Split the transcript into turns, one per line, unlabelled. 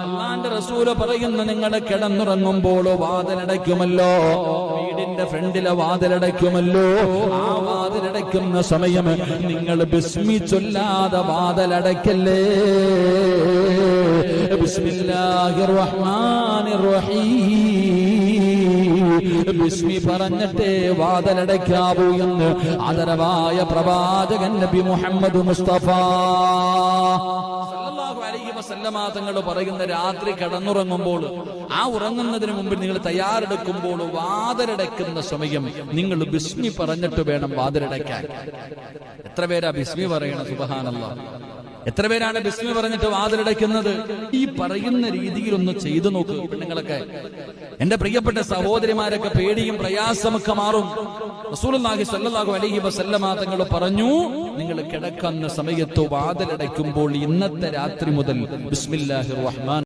അല്ലാഹുവിന്റെ റസൂല് പറയുന്ന നിങ്ങൾ കിടന്നുറങ്ങുമ്പോൾ വാതിലടയ്ക്കുമല്ലോ, വീടിന്റെ ഫ്രണ്ടിലെ വാതിലടയ്ക്കുമല്ലോ, ആ വാതിലടയ്ക്കുന്ന സമയം നിങ്ങൾ ബിസ്മി ചൊല്ലാതെ വാതിലടയ്ക്കല്ലേ. ബിസ്മില്ലാഹിർ റഹ്മാനിർ റഹീം, ബിസ്മി പറഞ്ഞിട്ടേ വാതിലടയ്ക്കാവൂ എന്ന് ആദരവായ പ്രവാചകൻ നബി മുഹമ്മദ് മുസ്തഫ തങ്ങൾ പറയുന്ന രാത്രി കിടന്നുറങ്ങുമ്പോൾ, ആ ഉറങ്ങുന്നതിന് മുമ്പ് നിങ്ങൾ തയ്യാറെടുക്കുമ്പോൾ വാതിലടയ്ക്കുന്ന സമയം നിങ്ങൾ ബിസ്മി പറഞ്ഞിട്ട് വേണം വാതിലടയ്ക്കാൻ. എത്ര പേരാ ബിസ്മി പറയണം? സുബ്ഹാനല്ലാഹ്. എത്ര പേരാണ് ബിസ്മി പറഞ്ഞിട്ട് വാതിലടയ്ക്കുന്നത്? ഈ പറയുന്ന രീതിയിൽ ഒന്ന് ചെയ്തു നോക്ക് പെണ്ണുങ്ങളൊക്കെ. എന്റെ പ്രിയപ്പെട്ട സഹോദരിമാരൊക്കെ പേടിയും പ്രയാസമൊക്കെ മാറും. റസൂലുള്ളാഹി സ്വല്ലല്ലാഹു അലൈഹി വസല്ലമ തങ്ങൾ പറഞ്ഞു, നിങ്ങൾ കിടക്കുന്ന സമയത്ത് വാതിലടയ്ക്കുമ്പോൾ ഇന്നത്തെ രാത്രി മുതൽ ബിസ്മില്ലാഹിർ റഹ്മാൻ